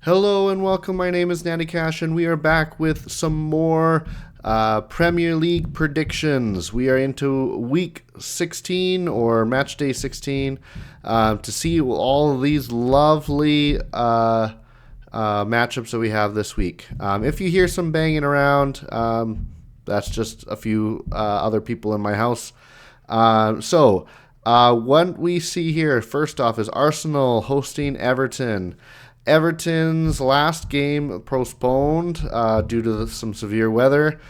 Hello and welcome. My name is Natty Cash, and we are back with some more Premier League predictions. We are into week 16 or match day 16 to see all of these lovely matchups that we have this week. If you hear some banging around, that's just a few other people in my house. What we see here, first off, is Arsenal hosting Everton. Everton's last game postponed due to some severe weather.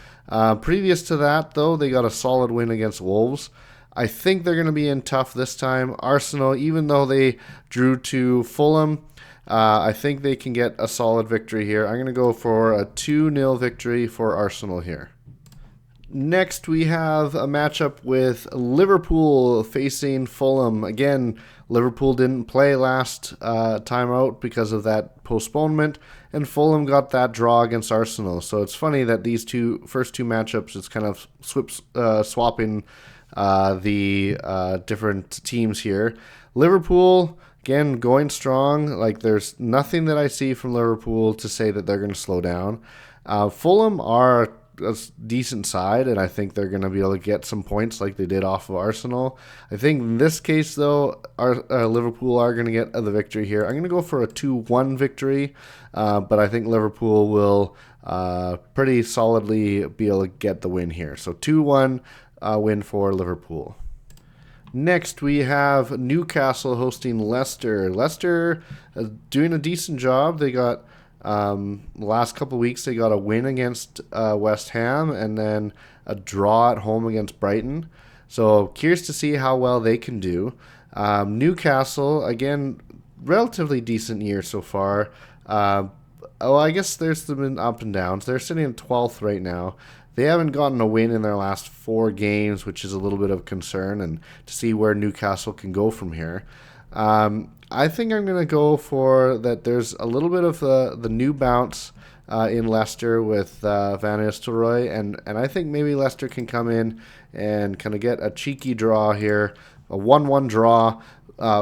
Previous to that, though, they got a solid win against Wolves. I think they're going to be in tough this time. Arsenal, even though they drew to Fulham, I think they can get a solid victory here. I'm going to go for a 2-0 victory for Arsenal here. Next, we have a matchup with Liverpool facing Fulham. Again, Liverpool didn't play last time out because of that postponement, and Fulham got that draw against Arsenal. So it's funny that these first two matchups, it's kind of swapping the different teams here. Liverpool, again, going strong. Like, there's nothing that I see from Liverpool to say that they're going to slow down. Fulham are a decent side, and I think they're going to be able to get some points like they did off of Arsenal. I think in this case, though, Liverpool are going to get the victory here. I'm going to go for a 2-1 victory, but I think Liverpool will pretty solidly be able to get the win here. So 2-1 win for Liverpool. Next, we have Newcastle hosting Leicester. Leicester doing a decent job. They got last couple of weeks, they got a win against West Ham and then a draw at home against Brighton. So curious to see how well they can do. Newcastle, again, relatively decent year so far. I guess there's been up and downs. They're sitting at 12th right now. They haven't gotten a win in their last 4 games, which is a little bit of concern, and to see where Newcastle can go from here. I think I'm going to go for that. There's a little bit of the new bounce in Leicester with Van Nistelrooy, and I think maybe Leicester can come in and kind of get a cheeky draw here, a 1-1 draw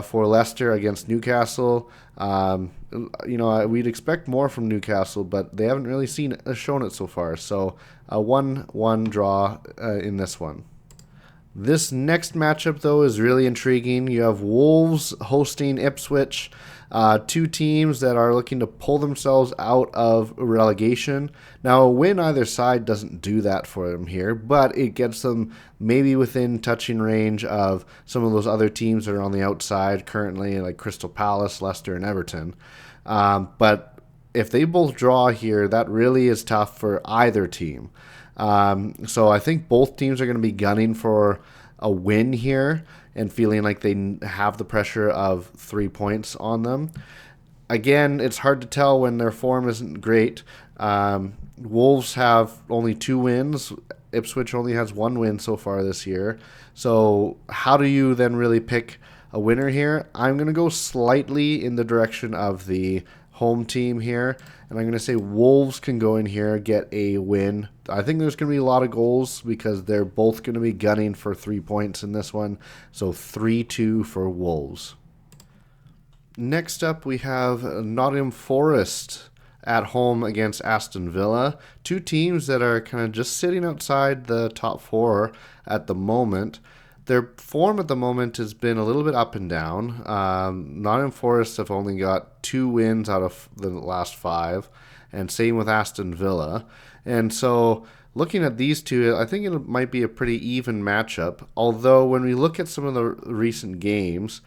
for Leicester against Newcastle. We'd expect more from Newcastle, but they haven't really shown it so far. So a 1-1 draw in this one. This next matchup, though, is really intriguing. You have Wolves hosting Ipswich, two teams that are looking to pull themselves out of relegation. Now, a win either side doesn't do that for them here, but it gets them maybe within touching range of some of those other teams that are on the outside currently, like Crystal Palace, Leicester, and Everton. But if they both draw here, that really is tough for either team. So I think both teams are going to be gunning for a win here and feeling like they have the pressure of 3 points on them. Again, it's hard to tell when their form isn't great. Wolves have only 2 wins. Ipswich only has 1 win so far this year. So how do you then really pick a winner here? I'm going to go slightly in the direction of the home team here, and I'm going to say Wolves can go in here, get a win. I think there's going to be a lot of goals because they're both going to be gunning for 3 points in this one, so 3-2 for Wolves. Next up, we have Nottingham Forest at home against Aston Villa, two teams that are kind of just sitting outside the top 4 at the moment. Their form at the moment has been a little bit up and down. Nottingham Forest have only got 2 wins out of the last 5, and same with Aston Villa. And so looking at these two, I think it might be a pretty even matchup. Although when we look at some of the recent games,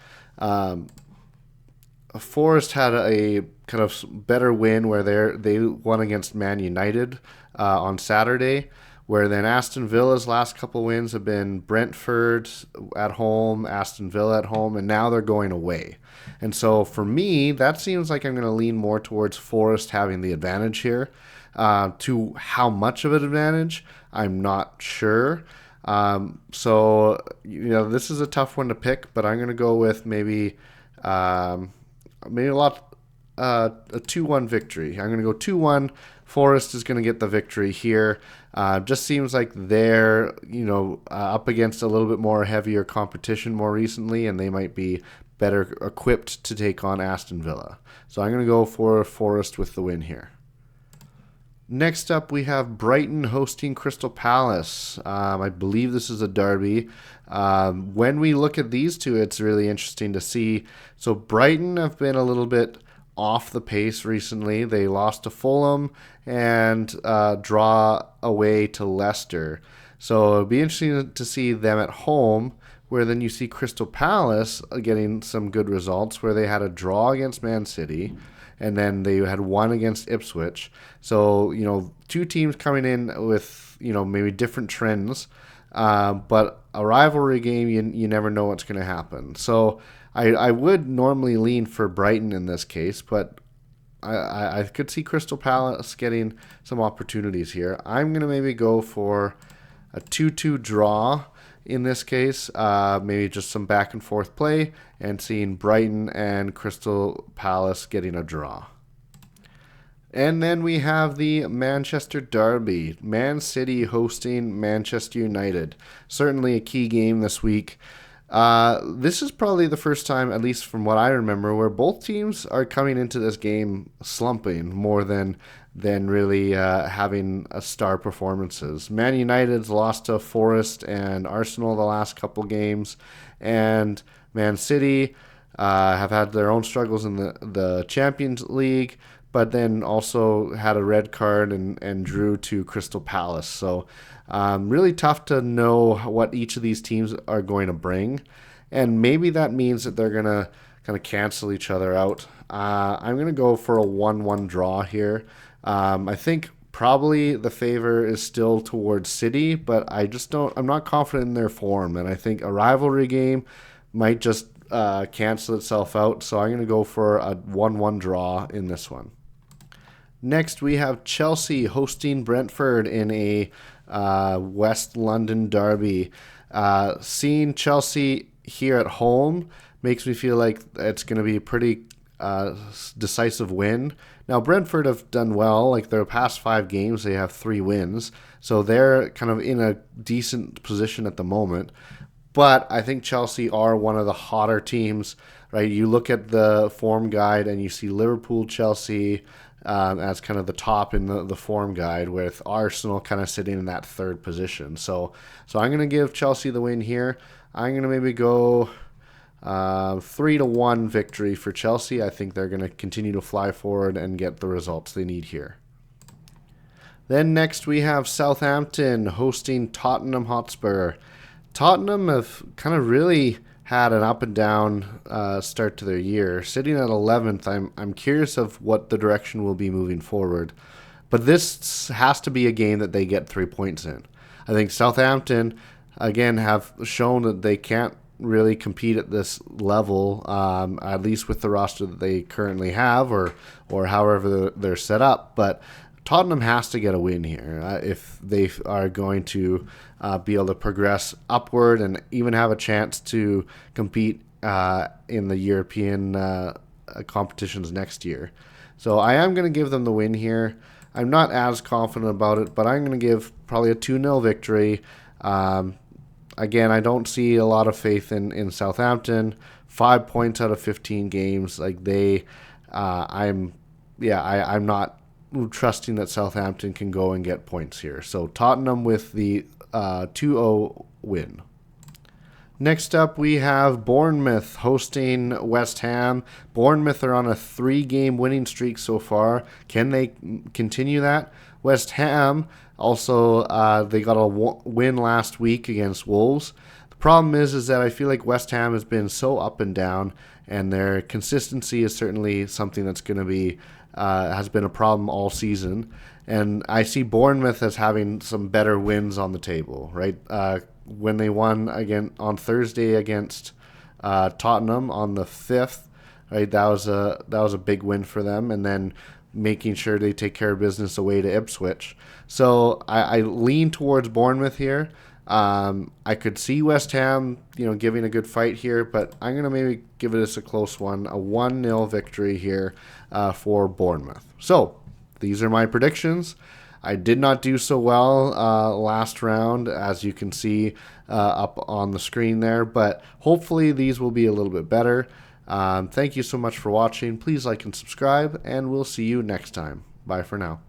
Forest had a kind of better win where they won against Man United on Saturday. Where then Aston Villa's last couple wins have been Brentford at home, Aston Villa at home, and now they're going away. And so for me, that seems like I'm going to lean more towards Forest having the advantage here. To how much of an advantage, I'm not sure. This is a tough one to pick, but I'm going to go with maybe a 2-1 victory. I'm going to go 2-1. Forest is going to get the victory here. Just seems like they're up against a little bit more heavier competition more recently, and they might be better equipped to take on Aston Villa. So I'm going to go for Forest with the win here. Next up, we have Brighton hosting Crystal Palace. I believe this is a derby. When we look at these two, it's really interesting to see. So Brighton have been a little bit off the pace recently. They lost to Fulham and draw away to Leicester. So it'll be interesting to see them at home, where then you see Crystal Palace getting some good results, where they had a draw against Man City, and then they had one against Ipswich. So, two teams coming in with, maybe different trends, but a rivalry game, you never know what's going to happen. So I would normally lean for Brighton in this case, but I could see Crystal Palace getting some opportunities here. I'm going to maybe go for a 2-2 draw in this case, maybe just some back and forth play, and seeing Brighton and Crystal Palace getting a draw. And then we have the Manchester Derby, Man City hosting Manchester United. Certainly a key game this week. This is probably the first time, at least from what I remember, where both teams are coming into this game slumping more than really having star performances. Man United's lost to Forest and Arsenal the last couple games, and Man City have had their own struggles in the Champions League, but then also had a red card and drew to Crystal Palace. So really tough to know what each of these teams are going to bring, and maybe that means that they're going to kind of cancel each other out. I'm going to go for a 1-1 draw here. I think probably the favor is still towards City, but I'm not confident in their form, and I think a rivalry game might just cancel itself out, so I'm going to go for a 1-1 draw in this one. Next, we have Chelsea hosting Brentford in a West London derby. Seeing Chelsea here at home makes me feel like it's going to be a pretty decisive win. Now, Brentford have done well. Like their past 5 games, they have 3 wins. So they're kind of in a decent position at the moment. But I think Chelsea are one of the hotter teams, right? You look at the form guide and you see Liverpool, Chelsea as kind of the top in the form guide, with Arsenal kind of sitting in that 3rd position. So I'm going to give Chelsea the win here. I'm going to maybe go 3-1 victory for Chelsea. I think they're going to continue to fly forward and get the results they need here. Then next we have Southampton hosting Tottenham Hotspur. Tottenham have kind of really had an up and down start to their year. Sitting at 11th, I'm curious of what the direction will be moving forward. But this has to be a game that they get 3 points in. I think Southampton, again, have shown that they can't really compete at this level, at least with the roster that they currently have, or however they're set up. But Tottenham has to get a win here if they are going to be able to progress upward and even have a chance to compete in the European competitions next year. So I am going to give them the win here. I'm not as confident about it, but I'm going to give probably a 2-0 victory. Again, I don't see a lot of faith in Southampton. 5 points out of 15 games. I'm not trusting that Southampton can go and get points here. So Tottenham with the 2-0 win. Next up, we have Bournemouth hosting West Ham. Bournemouth are on a 3-game winning streak so far. Can they continue that? West Ham also, they got a win last week against Wolves. The problem is that I feel like West Ham has been so up and down, and their consistency is certainly something that's going to be has been a problem all season. And I see Bournemouth as having some better wins on the table, right? When they won again on Thursday against Tottenham on the 5th, right? That was a big win for them, and then making sure they take care of business away to Ipswich. So I lean towards Bournemouth here. I could see West Ham, giving a good fight here, but I'm going to maybe give this a close one, a 1-0 victory here for Bournemouth. So these are my predictions. I did not do so well last round, as you can see up on the screen there, but hopefully these will be a little bit better. Thank you so much for watching. Please like and subscribe, and we'll see you next time. Bye for now.